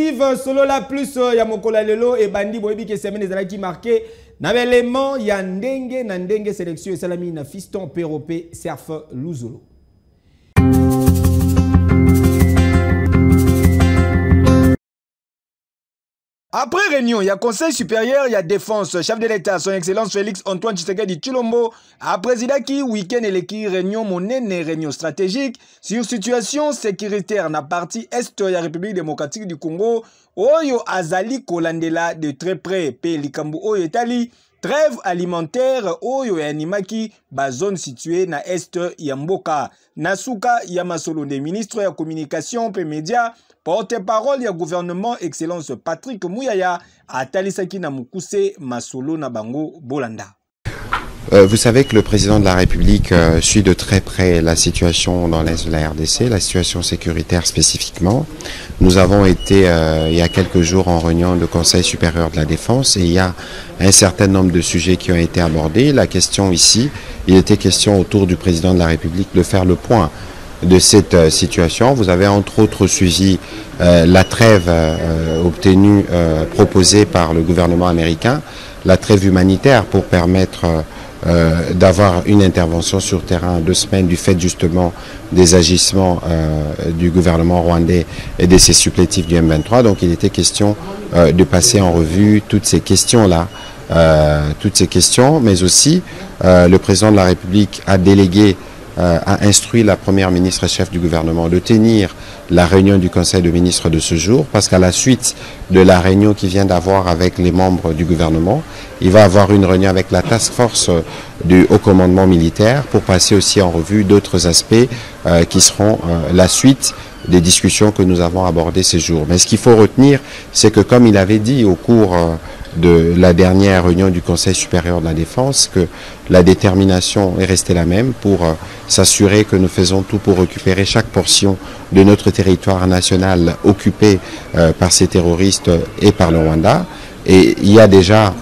exclusive solo la plus ya mokola lelo et bandi boyebi ke semaine ezala ki marqué na belement ya ndenge sélection esalami na Fiston Perope Surf Luzolo. Après réunion, il y a Conseil supérieur, il y a Défense, chef de l'État, son Excellence Félix Antoine Tshisekedi Tshilombo, a président qui week-end et qui réunion monnaie réunion stratégique sur situation sécuritaire na partie est de la République démocratique du Congo, Oyo Azali Kolandela de très près, P. Likambu Oyo Etali, trêve alimentaire Oyo Animaki, ba zone située na est Yamboka, Nasuka Yamasolo, des ministres de la communication et médias, porte-parole du gouvernement, Excellence Patrick Mouyaya, à Talisaki Namukuse, Masolo Nabango Bolanda. Vous savez que le président de la République suit de très près la situation dans l'est de la RDC, la situation sécuritaire spécifiquement. Nous avons été il y a quelques jours en réunion de Conseil supérieur de la Défense et il y a un certain nombre de sujets qui ont été abordés. La question ici, il était question autour du président de la République de faire le point de cette situation. Vous avez entre autres suivi la trêve obtenue, proposée par le gouvernement américain, la trêve humanitaire pour permettre d'avoir une intervention sur terrain en 2 semaines du fait justement des agissements du gouvernement rwandais et de ses supplétifs du M23. Donc il était question de passer en revue toutes ces questions-là, mais aussi le président de la République a délégué a instruit la première ministre et chef du gouvernement de tenir la réunion du Conseil de ministres de ce jour, parce qu'à la suite de la réunion qu'il vient d'avoir avec les membres du gouvernement, il va avoir une réunion avec la task force du haut commandement militaire pour passer aussi en revue d'autres aspects qui seront la suite des discussions que nous avons abordées ces jours. Mais ce qu'il faut retenir, c'est que comme il avait dit au cours de la dernière réunion du Conseil supérieur de la Défense, que la détermination est restée la même pour s'assurer que nous faisons tout pour récupérer chaque portion de notre territoire national occupé par ces terroristes et par le Rwanda. Et il y a déjà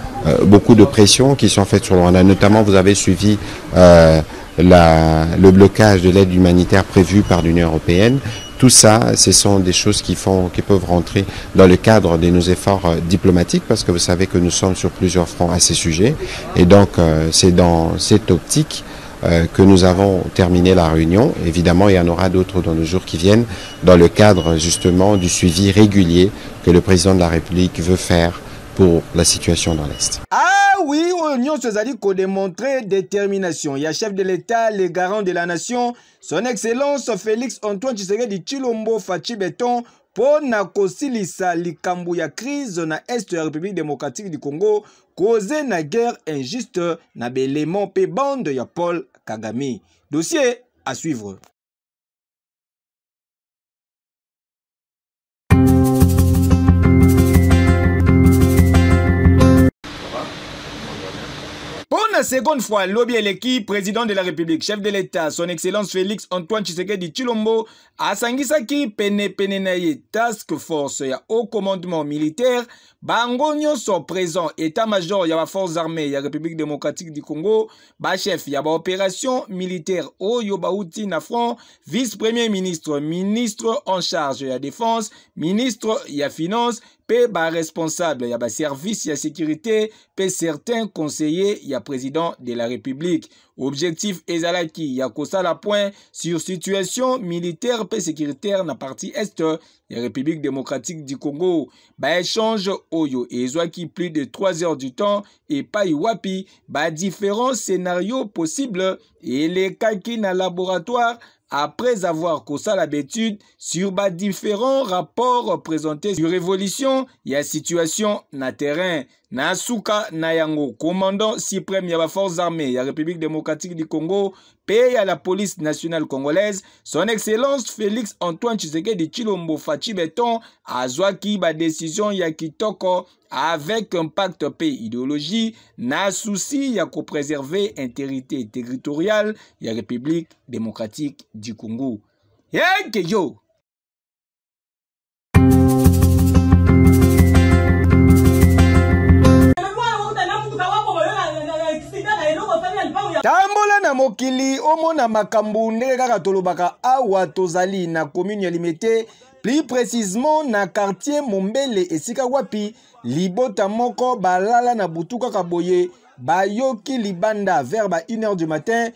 beaucoup de pressions qui sont faites sur le Rwanda. Notamment, vous avez suivi le blocage de l'aide humanitaire prévue par l'Union européenne. Tout ça, ce sont des choses qui peuvent rentrer dans le cadre de nos efforts diplomatiques, parce que vous savez que nous sommes sur plusieurs fronts à ces sujets. Et donc, c'est dans cette optique que nous avons terminé la réunion. Évidemment, il y en aura d'autres dans les jours qui viennent, dans le cadre justement du suivi régulier que le président de la République veut faire pour la situation dans l'Est. Oui, l'Union Sozali ko démontrer détermination. Il y a chef de l'État, les garants de la nation, son Excellence Félix Antoine Tshisekedi Tshilombo Fachi Beton, pour na kosilisa likambu ya crise na est de la République démocratique du Congo, causé na guerre injuste na belément pe bande ya Paul Kagame. Dossier à suivre. Pour la seconde fois, Lobby Eleki, président de la République, chef de l'État, son Excellence Félix Antoine Tshisekedi Tshilombo, a sangisaki pene na ye task force ya haut commandement militaire, bango nyonso présent état-major ya ba forces armées ya République démocratique du Congo, ba chef ya ba opération militaire oyo bauti na front, vice-premier ministre, ministre en charge ya défense, ministre ya finance, pe ba responsable ya ba service ya sécurité, pe certains conseillers ya président de la République. Objectif ezalaki ya kosala point sur situation militaire pe sécuritaire na partie est la République démocratique du Congo. Ba échange oyo ezwaki plus de 3 heures du temps et pa iwapi ba différents scénarios possibles et les kaki na laboratoire après avoir causé l'habitude sur bas différents rapports présentés sur l'évolution et la situation na terrain. Nasuka Nayango, commandant suprême de la force armée de la République démocratique du Congo, paye à la police nationale congolaise, son Excellence Félix Antoine Tshisekedi Tshilombo Fachi Beton a zouaki ba décision ya kitoko avec un pacte paix idéologie, na souci ya ko préserver intégrité territoriale de la République démocratique du Congo. Yo! Tambola na mokili omona makambu ndenge kaka tolobaka awa tozali na commune ya Limete Plus précisément na quartier Mombele esika wapi libota moko balala na butuka kaboye bayoki libanda vers 1h du matin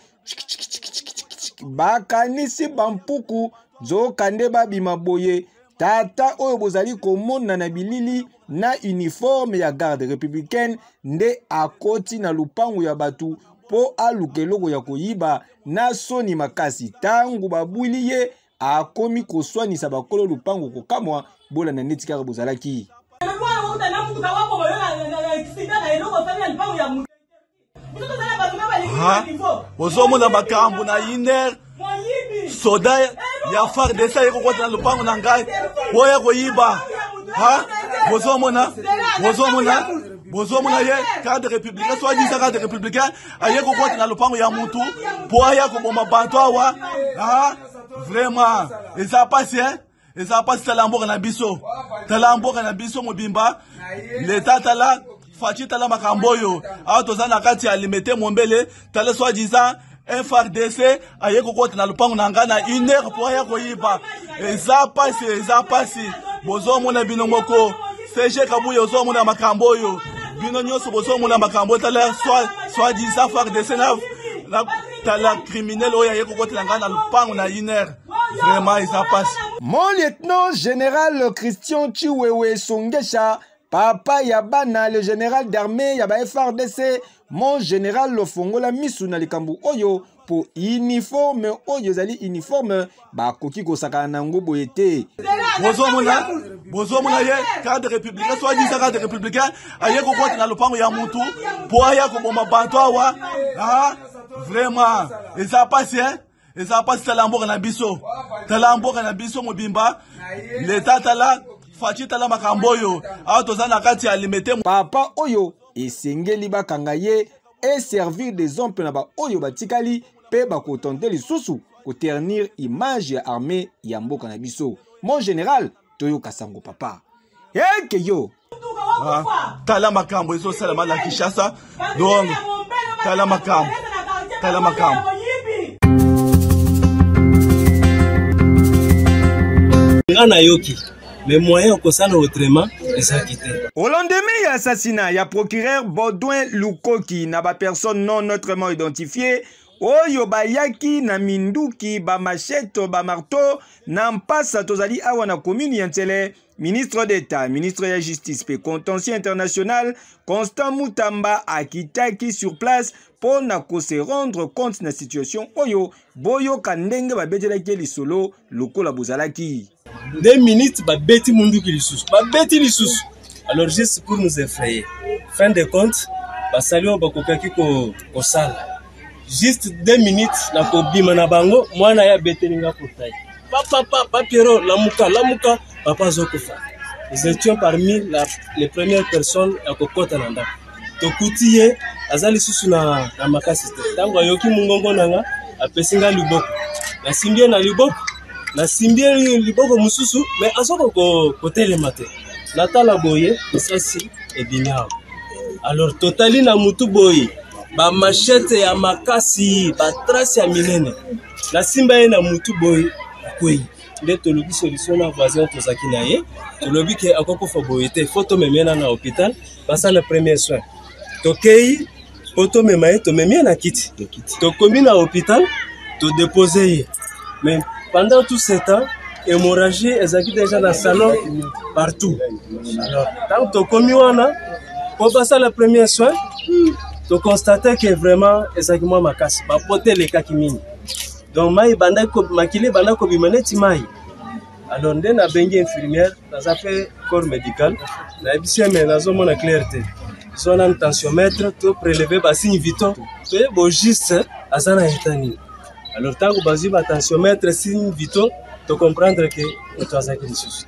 bakanisi bampuku zo kande babima boye tata oyo bozali komona na bilili na uniforme ya garde républicaine nde akoti na lupangu ya batu po aluka eloko ya koyiba na soni makasi tangu babwili ye akomi koswanisa bakolo lupangu kokamwa bola na neti kaka bozalaki. Bozomona makambo na iner soda ya FARDC yeko kota na lupango na ngai boya koyiba bozomona ye cadre républicain soit dit cadre républicain ayeko kota na lupango ya mutu boya ko bomba bantu awa vraiment eza pasi talamboka na biso mobimba leta tala fachi tala makamboyo awa toza na kati ya limete Mombele tala soit disant un FARDC ayeko kota na lupango na nga na 1h po ya koyiba eza pasi bozomona bino moko CG Kabuye ozomona makamboyo bino nyonso bozomona makambo tala soit disant FARDC na tala criminel oyo ayeko kota na nga na lupango na 1h vraiment eza pasi. Mon lieutenant général Christian Chiwewe Songesha papa Yabana, le général d'armée Yaba FARDC, mon général Lofongola Misuna likambu oyo pour uniforme oyo zali uniforme ba koki kosaka nango boyete. Bozomona ye cadre républicain soit dit cadre républicain ayeko kota na lupango ya mutu po aya ko bomba bantu awa vraiment eza pasi talamboka na biso mobimba leta tala fachi tala makamboyo awa toza na kati ya limete papa oyo esengeli bakanga ye et servir des hommes na ba oyo batikali pe bakotante lisusu koternir image ya armée ya mboka na biso. Mon général Toyo Kasango papa eke yo tala makambo ezo salama na Kinshasa donc tala makambo ngana yoki mais moyen kosana autrement ezakité. Au lendemain ya assassinat ya procureur Baudouin Lukoki na ba personne non autrement identifiée oyo bayaki na minduki ba machette ba marteau na mpasa tozali awa na commune ya Ntsele. Ministre d'État, ministre de la Justice pe contentieux international Constant Mutamba akitaki sur place pour na ko se rendre compte na situation oyo boyo kandenge ba betelaki lisolo lokola bozalaki 2 minutes babeti munduki lisusu babeti lisusu alors juste pour nous effrayer fin de compte basalio bakokaki ko sala juste 2 minutes na ko bima na bango mwana ya betelinga portail papa Pierrot lamuka papa zokufa. Nous étions parmi les premières personnes à kokota nanda tokutiye azali susu na makasi tango yoki mungongo nanga apesinga liboko na simbie liboko mususu mais azoko ko telemate natala boye esasi ebinyao alors totali na mutu boye ba machete ya makasi ba trace ya minene na simba ye na mutu boye kwei nde tolobi solution na voisin tozaki na ye tolobi ke akokufa boye te photo memena na hôpital basa le premier soin tokei photo memaye to memia na kiti tokomi na hôpital to déposer ye mais pendant tout ce temps hémorragie ezaki déjà dans salon partout alors tant tokomi wana pour passer le premier soin to constater que vraiment ezaki moi makasi ba poter les kakimini donc mai banda ko makile banda ko bimaneti mai alors nde na bengi infirmière dans affaire corps médical na biseme nazo mona clarté son en tensiomètre to prélever ba signe vital to bo juste azana etani alors tango bazi ba tensiomètre signe vital to comprendre que etazaki lisusu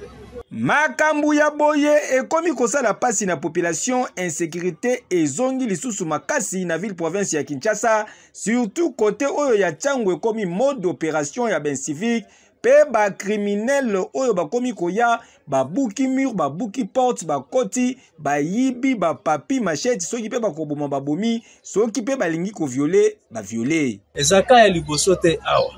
makambu ya boye ekomi kosala pasi na population insécurité ezongi lisusu makasi na ville province ya Kinshasa surtout côté oyo ya Tchangwe ekomi mode d'opération ya ben civique pe ba criminel oyo bakomi koya babuki mur babuki porte bakoti bayibi bapapi machette soki pe bakoboma babomi soki pe balingi ko violer ba violer ezaka ya liboso te awa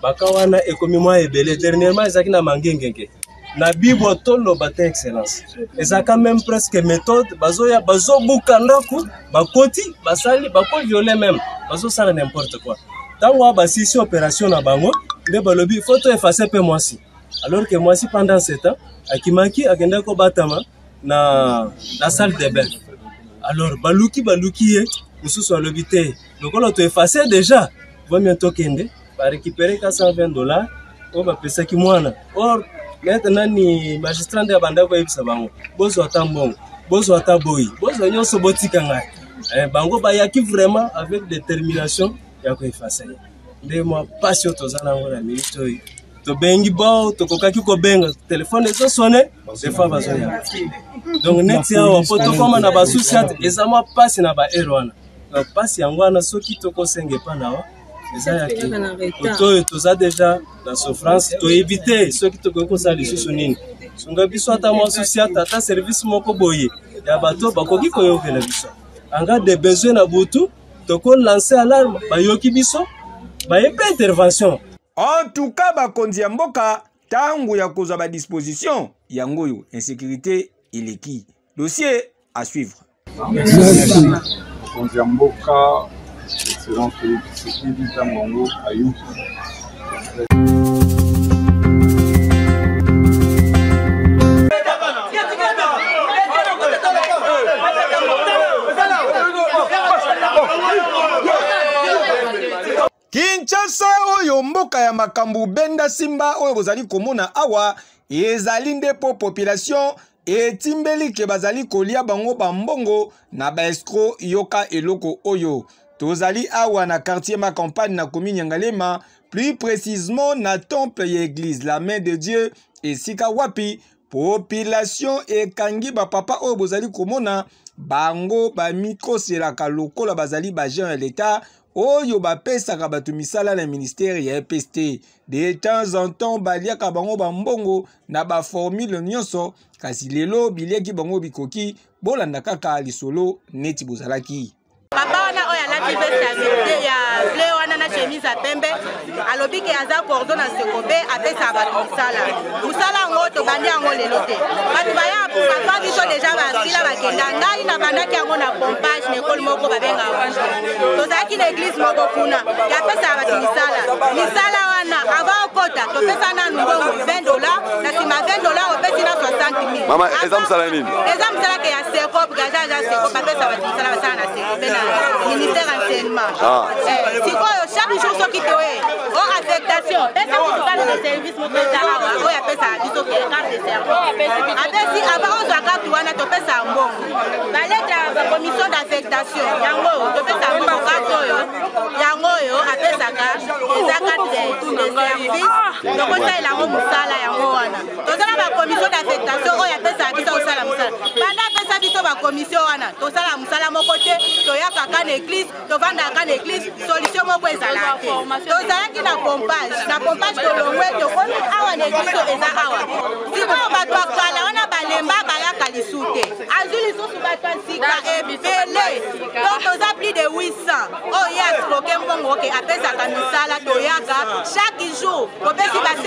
baka wana ekomi mwa ebele dernièrement ezaki na mangengenge na bibo tolo bate excellence. Et ça quand même presque méthode bazoya bazo bukandaku bakoti basali bako violer même bazo sala n'importe quoi. Tango basisi opération na bango de balobi photo effacer pe moi si. Alors que moi si pendant 7 ans akimaki akenda ko batama na salle de bain. Alors baluki ye mususu alobité. Donc on to effacer déjà. Va bientôt kende va récupérer $420 on va payer qui mwana. Or maintenant ni magistrat de banda ko yebisa bango. Bozo atambongo, bozo ataboyi, bozo nyonso botika ngai. Bango ba yaki vraiment avec détermination ya ko effacer. Nde moi passion tozana ngona milito yi. To bengi bao to kokaki ko benga téléphone eso sonné des fois bazoya. Donc next ya wa poto koma na basusiat ezama passe na ba erwana. Na passe yangwana soki to ko senge pa nawa. Nous avons déjà la souffrance, tu éviter ceux qui te connaissent les sous-nines. Si nous avons un social, un service moko boye. Ya bato bakoki koyoke na biso. En cas de besoin na butu, to kon lancer alarme, ba yoki biso, ba yepe intervention. En tout cas, bakonzi mboka tangu ya kozwa ba disposition yango yo insécurité ileki. Dossier à suivre. Merci. Bakonzi mboka Excellence Félix Tshisekedi Tshilombo Ayou. Kinshasa oyo mboka ya makambu benda simba oyo bozali komona awa ezali nde po population etimbeli ke bazali kolia bango bambongo na ba escroc yoka eloko oyo. Tozali awa na quartier ma campagne na commune Nyangalema, plus précisément na temple et église la main de Dieu et sika wapi population e kangi ba papa oyo bozali komona bango ba micro selaka lokola bazali ba gens de l'état oyo ba pesaka batu misala na ministère ya EPST de temps en temps baliaka bango bambongo na ba formule nyonso kasi lelo biliaki bango bikoki bolanda kaka lisolo neti bozalaki. Papa wana oya lati veste ya verte ya bleu wana na chemise ya pembe alobi ke aza cordon na sekobe apesa bato musala ngo to bandi yango lelo te bato baya papa biso deja basila bakenda ngai na bandaki yango na pompage na ekole moko babenga tozalaki na église moko kuna yapesa bato misala wana avant okota topesa na nungongo $20 na nsima $20 opesi na 60 000 mama eza mosala nini eza mosala ke ya sekobe gaza ya sekobe apesa bato misala basala na sekobe ministère enseignement. Sikoyo chaque jour ce qui doit affectation. Pesa kutokana na service mopesa awa. Oya pesa biso ke carte de service. Abesi avant on doit carte wana to pesa mbongo. Baleta ba commission d'affectation. Yango to pesa mbongo carte oyo. Yango yo apesa ka eza carte de service. Donc ça il a ngo musala yango wana. To zala ba commission d'affectation oya pesa biso osala musala. Banda pesa biso ba commission wana. To sala musala moko te. Toyaka kana église, to vanda kana église, solution moko ezala te. Tozalaki na pompage to longwe to komi awa na église eza awa. Siko bato akala wana balemba bayaka lisute. Azuli lisusu bato sika ebele. Donc toza plus de 800. Oh yes, loke mbongo ke apesaka misala toyaka chaque jour. Topesi ba $5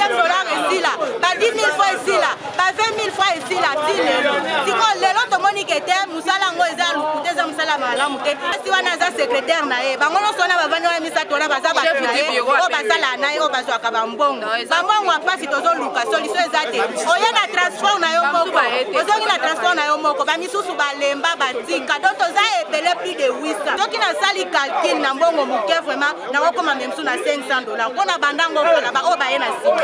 esila, ba 10 000 francs esila, ba 20 000 francs esila ti lelo. Siko lelo tomoni ke te musala ngo eza lukuteza musala malamu te. Si wana za secrétaire na ye bango no sona bavandi wana misato na baza bato na ye o basala na ye o bazwaka bambongo apasi tozoluka solution eza te oye na transport na yo moko ozongi na transport na yo moko bamisusu balemba batika donc toza ebele plus de 800 soki nasali calcul na mbongo moke vraiment nakokoma memusu na $500 mpona bandango kala oyo baye na nsima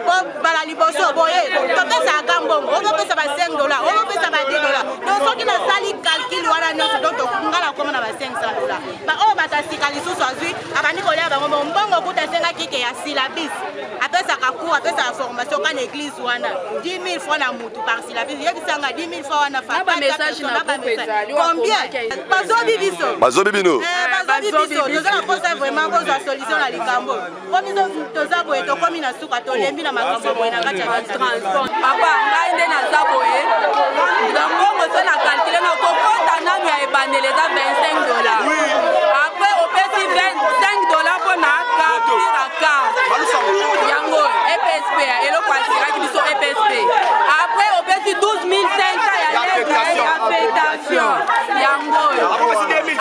po bala liboso boye topesaka mbongo obopesa ba $5 obopesa ba $10 donc soki nasali calcul wana nyonso donc tokungala koma na ba $500 ba oyo batasika lisusu azwi abandi kolia bango mbongo kuta sengaki ke ya syllabus apesaka cours apesaka formation kana église wana 10 000 francs na mutu par syllabus yebisanga 10 000 francs wana fa combien bazobi biso toza na posa vraiment bozwa solution na likambo komi toza boye tokomi na suka tolembi na makambo boye na kati ya transport papa ngai nde naza boye mbongo so na calcule na kokota nanu ya ebandele eza $25 après opesi $5 mpona capture a carte yango EPSP eloko asiraki biso EPSP bango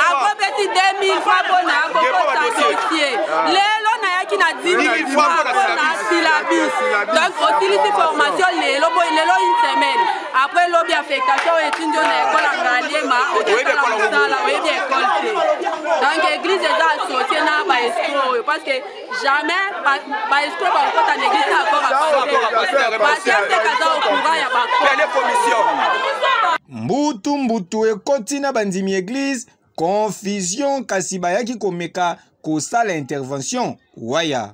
akopesi 2000 fois mpona akokota dossier lelo nayaki na 10 fois mpona syllabus donc osilisi formation lelo boye lelo une semaine après lobi affectation etindi yo na ekole angaliema okesala mosala oyebi ekole te donc église eza associe na baescro oyo parce que jamais baescro bakokota na église akor apasteur te kaza okura ya bakomission mbutu ekoti na bandimi église confusion kasi bayaki komeka kosala intervention waya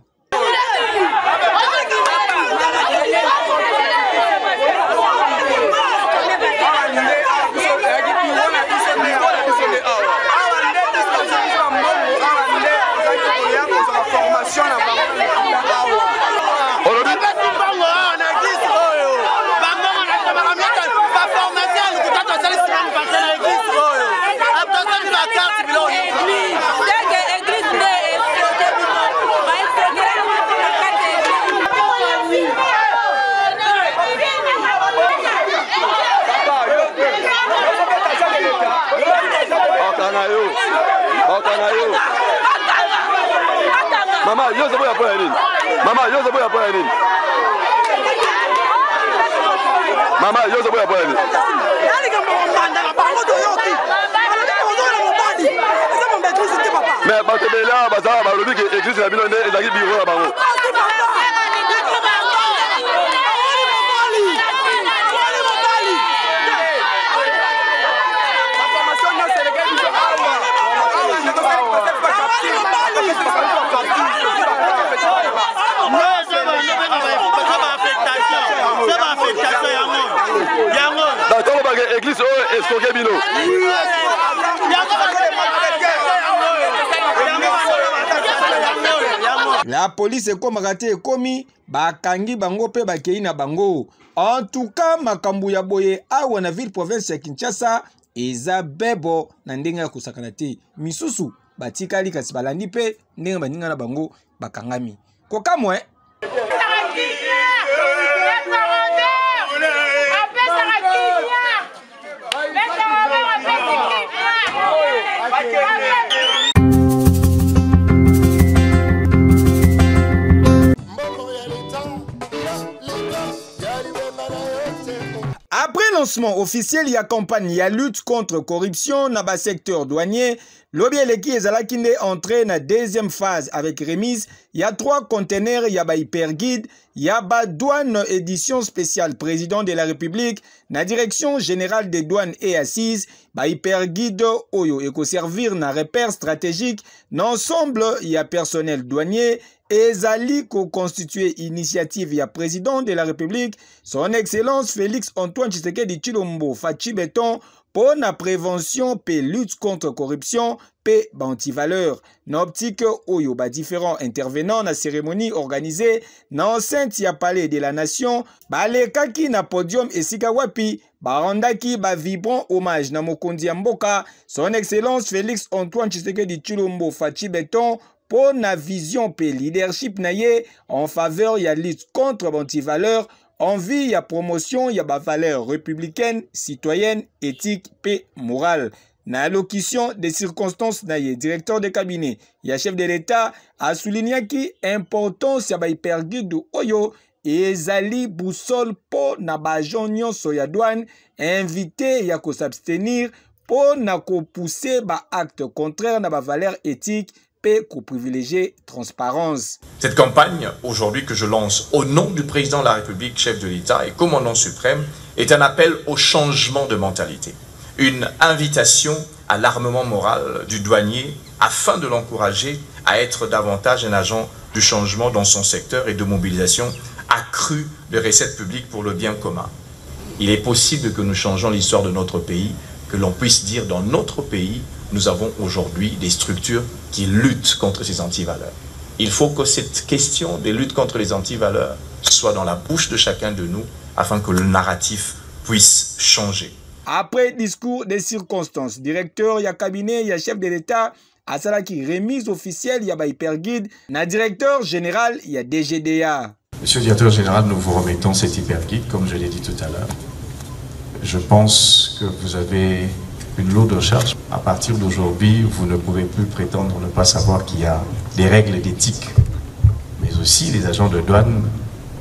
Mama, yo se voy a poner nini? Mama, yo se voy a poner nini? Mama, yo se voy a poner nini? Mais bato bela baza ba lobi ke église na bino nde ezaki biro na bango. Église escoqué bino. La police ekomaka te ekomi bakangi bango pe bakei na bango. En tout cas makambo ya boye awa na ville province ya Kinshasa eza bebo na ndenge ya kosakana te. Misusu batikali kasi balandi pe ndenge baninga na bango bakangami. Kokamwe après lancement officiel, il y a campagne, il y a lutte contre corruption dans le secteur douanier. Lobby eleki ezalaki nde entré na deuxième phase avec remise. Il y a 3 containers, il y a ba hyperguide, il y a ba douane édition spéciale président de la République, na direction générale des douanes et assises, ba hyperguide oyo eko servir na repère stratégique. L'ensemble, il y a personnel douanier. Ezali ko constitué initiative ya président de la République, son excellence Félix Antoine Tshisekedi Tshilombo Fachi Beton pour la prévention pe lutte contre corruption pe bantivaleur. N'optique oyo ba différents intervenants na cérémonie organisée na enceinte ya palais de la nation balekaki na podium esika wapi barandaki ba vibrant hommage na mokonzi ya mboka son excellence Félix Antoine Tshisekedi Tshilombo Fachi Beton pour la vision pe leadership naye en faveur ya lutte contre bantivaleur, envie ya promotion ya ba valeurs républicaines, citoyennes, éthiques pe morale. Na allocution des circonstances naye, directeur de cabinet, ya chef de l'État a souligné ki importance ya ba hyperguide oyo ezali boussole po na ba jonyon so ya douane, invité ya ko s'abstenir po na ko pousser ba acte contraire na ba valeurs éthiques qu'au privilégier transparence. Cette campagne, aujourd'hui que je lance au nom du président de la République, chef de l'État et commandant suprême, est un appel au changement de mentalité. Une invitation à l'armement moral du douanier afin de l'encourager à être davantage un agent du changement dans son secteur et de mobilisation accrue de recettes publiques pour le bien commun. Il est possible que nous changeons l'histoire de notre pays, que l'on puisse dire dans notre pays, nous avons aujourd'hui des structures qui luttent contre ces antivaleurs. Il faut que cette question des luttes contre les antivaleurs soit dans la bouche de chacun de nous afin que le narratif puisse changer. Après discours des circonstances, directeur, il y a cabinet, il y a chef de l'État, à cela qui remise officielle, il y a hyperguide, na directeur général, il y a DGDA. Monsieur le directeur général, nous vous remettons cet hyperguide, comme je l'ai dit tout à l'heure. Je pense que vous avez une lourde charge. À partir d'aujourd'hui, vous ne pouvez plus prétendre ne pas savoir qu'il y a des règles d'éthique. Mais aussi les agents de douane,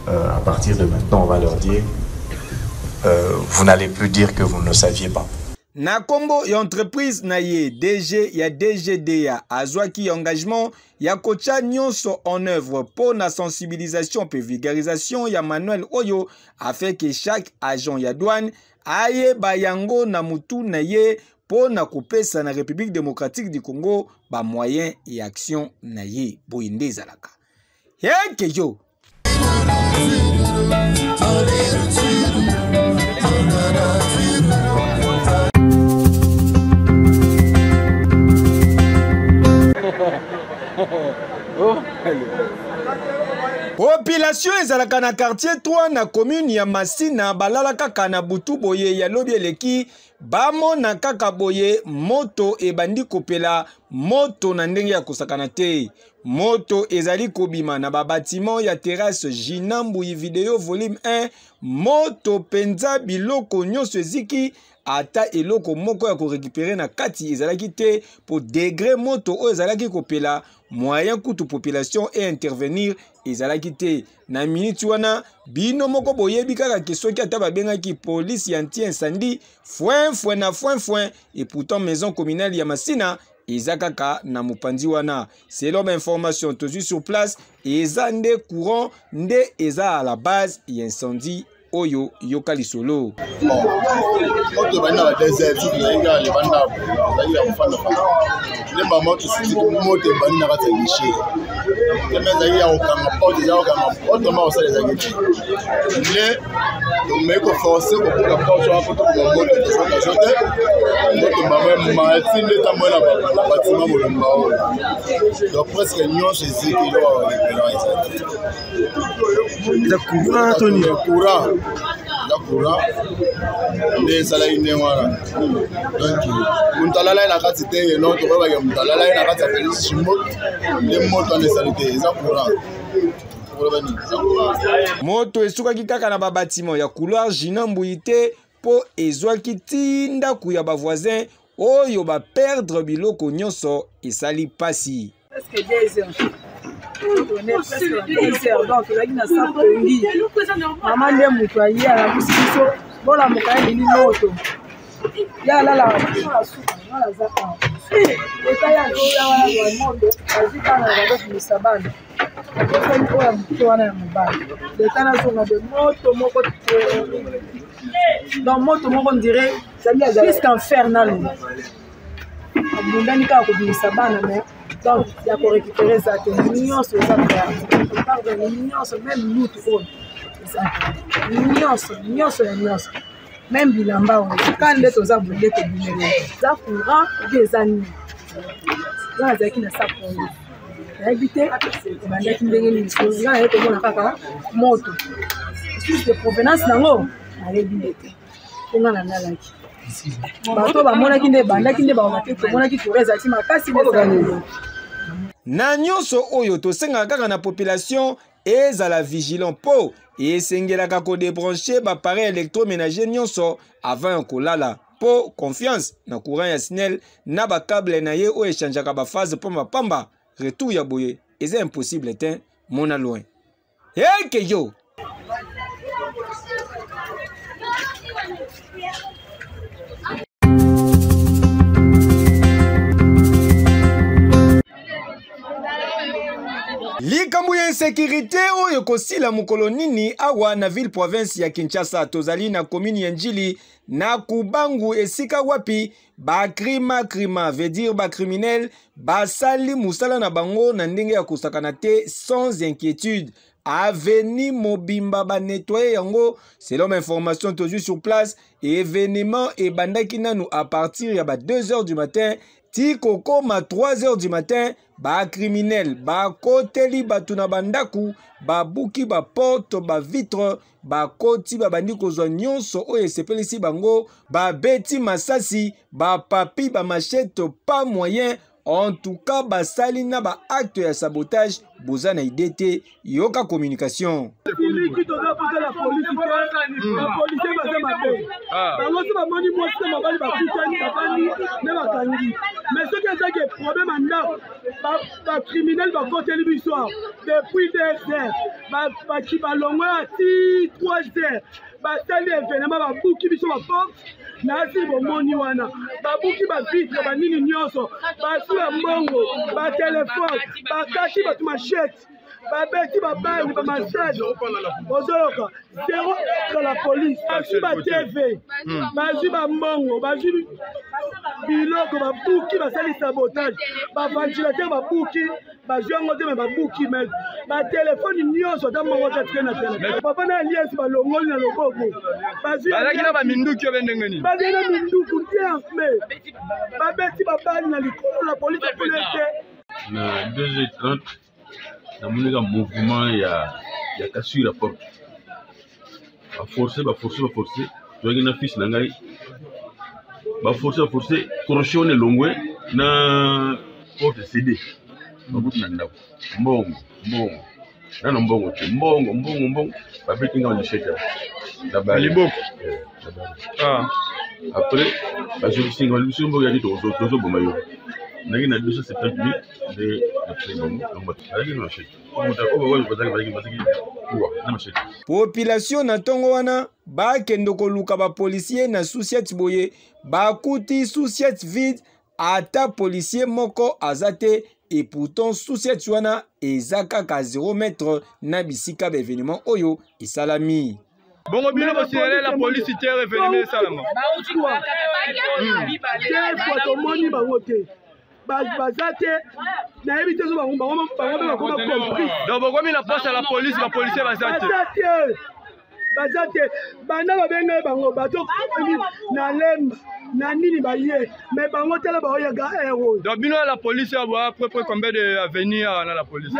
à partir de maintenant, on va leur dire, vous n'allez plus dire que vous ne saviez pas. Na kombo ya entreprise na ye DG ya DGDA azwaki engagement ya kocha nyonso en œuvre pour la sensibilisation et vulgarisation ya manuel oyo afin que chaque agent ya douane aye bayango na mutu na ye pour na kopesa na République démocratique du Congo ba moyen et action na ye boyinde zalaka. Yeke yo. Population ezalaka na quartier 3 na commune ya Masina balala kaka na butu boye ya lobi eleki bamona kaka boye moto ebandi kopela moto na ndenge ya kosakana te. Moto ezali kobima na babatiment ya terrasse Jinambu video volume 1 moto penza biloko nyonso eziki ata eloko moko ya korécupérer na kati ezalaki te pour degré moto o ezalaki kopela moyen kutu population et intervenir ezalaki te na minute wana bino moko boyebi kaka ke soki ata babengaki police anti-incendie foin et pourtant maison communale ya Masina eza kaka na mopanzi wana. Selon information tozu sur place eza nde courant nde eza à la base ya incendie oyo yoka lisolo. Moto bana ba desert inga le banda bazali ya mfano fana. Le mama to siti moto bana ka tsagishe. Le meza ya okanga porte ya okanga porte ma osale zagiti. Le donc mais ko forcer ko ka porte wa ko to moto to saka jote. Moto mama ma tinde ta mola ba bâtiment mo lomba. Donc presque nyon chez Ziki lo le courant Tony courant courant les salariés néwara donc muntalala na kati te no to ba ya muntalala na kati ya shimot les motos en salité ça courant moto esukaki kaka na ba bâtiment ya couloir Jinambu ite po ezwaki tinda ku ya ba voisin oyo ba perdre biloko nyonso esali pasi. Presque 2 heures. On est presque 2 heures. Donc, il y a une salle maman de Moutouaye à la Moussiso. Bon, la Moukaye est une moto. Il y a là la Zaka. Et quand il y a un monde, il y a un Moussabane. Il y a un Moubaye. Les Tanazouna de moto, dans moto, on dirait plus qu'infernal. Abundani ka ko Moussabane, mais donc il y a pour récupérer ça que millions sur ça faire millions même nous tout ça millions même bilamba quand les aux abondés que bilamba ça courant des années là c'est qui na ça pour éviter banda ki ndenge ni so là et comme on a kaka moto juste de provenance nango allez bilete on a la nalaki bato ba mona ki nde banda ki nde ba mona ki kureza ti makasi bezali. Na nyonso oyo tosenga kaka na population ezala vigilant po esengelaka ko débrancher ba appareil électroménager nyonso avant kolala po confiance na courant ya SNEL na ba câble na ye o échangeaka ba phase pamba pamba retour ya boye eza impossible te mona loin. Yeke yo. Likambo ya insécurité oyo kosila mukolo nini awa na ville province ya Kinshasa tozali na commune ya Njili na Kubangu esika wapi ba krima veut dire ba criminel basali musala na bango na ndenge ya kosakana te sans inquiétude. Aveni mobimba ba nettoyer yango selon information toujours sur place événement et bandaki nanu à partir ya ba 2h du matin ti kokoma 3h du matin ba criminel ba koteli batuna bandaku ba buki ba porte ba vitre ba koti ba bandi kozwa nyonso oyo esepelisi bango ba beti masasi ba papi ba machette pas moyen en tout cas basali na ba acte ya sabotage boza na idée yoka communication. Mais ce qui est un problème en criminel va côté l'histoire depuis 2 heures, qui va loin à 3 heures, basali événement ba buki biso ba porte na si bo moni wana ba buki ba vitre ba nini nyonso ba su ya mbongo ba téléphone ba kashi ba machette ba beti ba bandi ba massage ozoloka zéro contre la police ba TV ba zu ba mbongo ba zu biloko ba buki ba sali sabotage ba ventilateur ba buki ba jongo te ba buki mais ba téléphone nyonso ta mongo ta tena tena papa na alias ba longoli na loboko ba zu ba kina ba minduki obendenge ni ba dina minduku tiens mais ba beti ba bandi na likolo la police polete na 2h30 na monika mouvement ya cassure la porte ba forcer toyaki na fils na ngai ba forcer crochet ne longwe na porte CD babuti na ndako mbongo nana mbongo te mbongo babeti nga lisheta na bali liboko après bazolisi nga lisheta mbongo ya dito tozo bomba yo nagi na 270 000 de population na tongo wana bakendo koluka ba policier na souciet boye bakuti souciet vide ata policier moko azate et pourtant souciet wana ezaka ka 0 mètre na bisika ba événement oyo isalami bongo bino bosignale la police tiere événement salama bazate na yebi te so bango compris donc bokomi na poste à la police ba policier bazate bana babenga bango bato na lemba na nini baye mais bango tela ba oyaga héros donc bino la police a à peu près combien de avenir na la police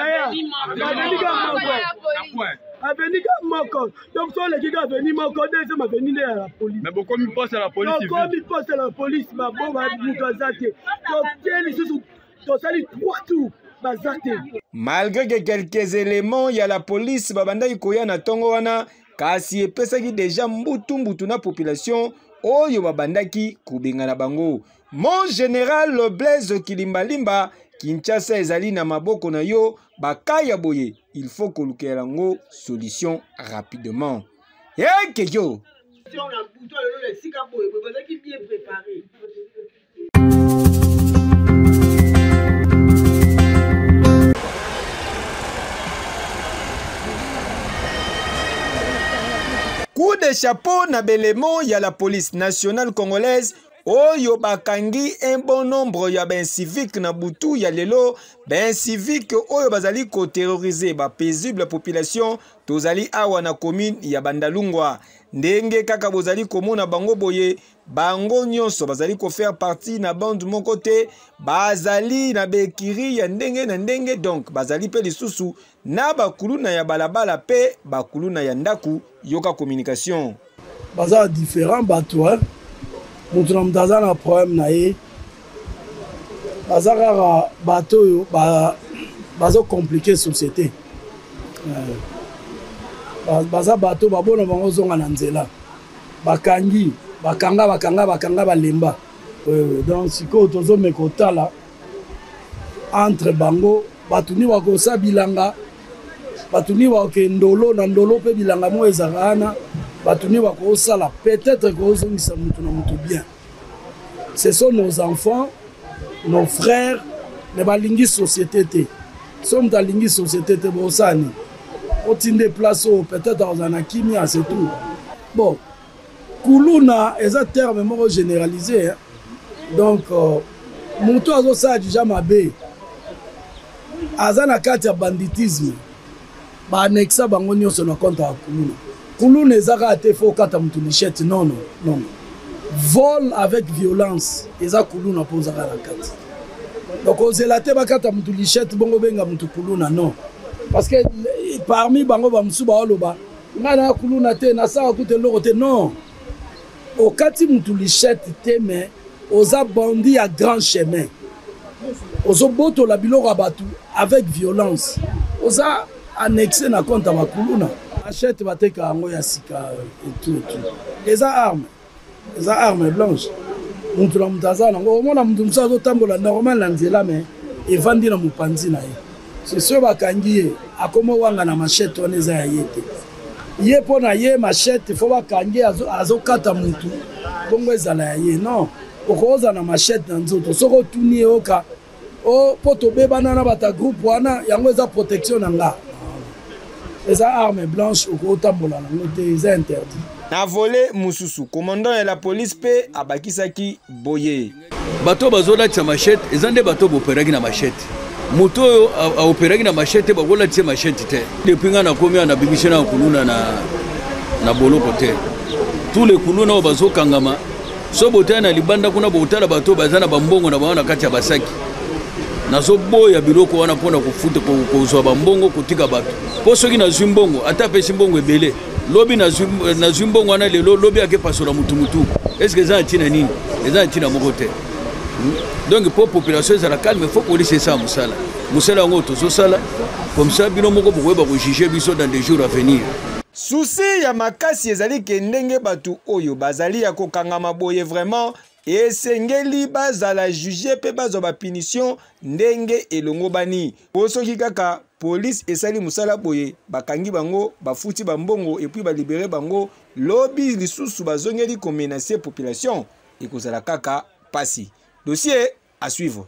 avenir moko donc so le kiga avenir moko deuxième avenir à la police mais beaucoup mi poste à la police beaucoup mi poste à la police ba bon ba mutazate donc quel isusu to sali 3 tours bazate malgré que quelques éléments ya la police babanda ikoya na tongo wana kasi epesaki déjà mbutu na population oyo babandaki kubengana bango. Mon général Blaise Kilimbalimba Kinshasa ezali na maboko na yo bakaya boye, il faut koluka yango solution rapidement. Keyo coup de chapeau na belemo ya la police nationale congolaise oyo bakangi un bon nombre ya ben civique na butu ya lelo ben civique oyo bazali ko terroriser ba paisible population tozali awa na commune ya Bandalungwa ndenge kaka bozali komona bango boye bango nyonso bazali ko faire partie na bande mon côté bazali na bekiri ya ndenge na ndenge donc bazali pe lisusu na bakuluna ya balabala pe bakuluna ya ndaku yoka communication baza différent bato mutu na mutaza na problème na ye baza kaka bato oyo bazo compliquer société baza bato babona bango zonga na nzela bakanga balemba donc sikoyo tozomeka otala entre bango bato ni bakosa bilanga bato ni bakoke ndolo na ndolo mpe bilanga mo ezaka wana bato ni bakosala peut-être kozongisa mutu na mutu bien. Ce sont nos enfants, nos frères, ne balingi société te. Somme ta lingi société te bosani. Otinde place peut-être dans un kimia c'est tout. Bon, kuluna est un terme moko généralisé. Hein? Donc mutu azo sa déjà mabe. Azana kati ya banditisme. Ba anexa bango nyonso na compte ya kuluna. Kuluna ezaka ate fo kata mutu lichette non. Vol avec violence eza kuluna pozaka na kati. Donc ozela te bakata mutu lichette bongo benga mutu kuluna non. Parce que parmi bango ba musu ba oloba ngana kuluna te na sa kute loko te non. Okati mutu lichette te mais oza bandi à grand chemin. ozo boto la biloko abatu avec violence oza annexé na compte makuluna achète bateka yango ya sika et tout les armes blanches muntu na muntu aza nango omona muntu mosusu azotambola normal na nzela me evandi na mopanzi na ye c'est sûr bakangi ye akoma wanga na machette wana eza ya ye te ye mpo na ye machette fo bakangi azokata muntu bongo ezala ya ye non okoza na machette na nzoto soki otuni ye oka mpo tobebana na bata groupe wana yango eza protection na nga eza arme blanche okotambola nango te eza interdit. Na volé mususu commandant ya la police pe abakisaki boye bato bazolatisa machette eza nde bato boperaki na machette moto oyo aoperaki na machette bakolatisa machette te depuis nga nakomi awa nabimisi na kuluna na boloko te tous les kuluna oyo bazokangama so botala na libanda kuna botala bato baza na bambongo na bango na kati ya basaki nazoboya biloko wana mpona kofuta kozwa bambongo kotika bato mpo soki nazwi mbongo ata apesi mbongo ebele lobi nazwi mbongo wana lelo lobi akepasola mutu eske eza na ntina nini eza na ntina moko te donc mpo population ezala calme fo police esala mosala yango tozosala comme ça bino moko bokoyeba kojuge biso dans des jours à venir. Souci ya makasi ezali ke ndenge batu oyo bazali ya kokangama boye vraiment esengeli bazala juge pe bazwa ba punition ndenge elongo bani soki kaka police esali musala boye bakangi bango bafuti bambongo et puis balibere bango lobi lisusu bazongeli ko menacer population ekozala kaka pasi. Dossier à suivre.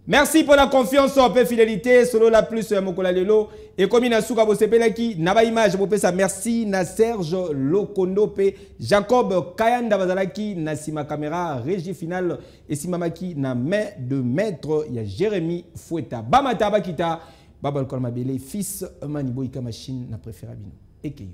Merci pour la confiance et fidélité. Solo la plus mokola lelo et comme ina suka bo sepelaki na ba image bo pesa merci na Serge Lokondo pe Jacob Kayanda bazalaki na sima caméra régie finale et simamaki na main de maître ya Jérémy Foueta bamata bakita babal kolma belé fils maniboika machine na préférabino ekeyo.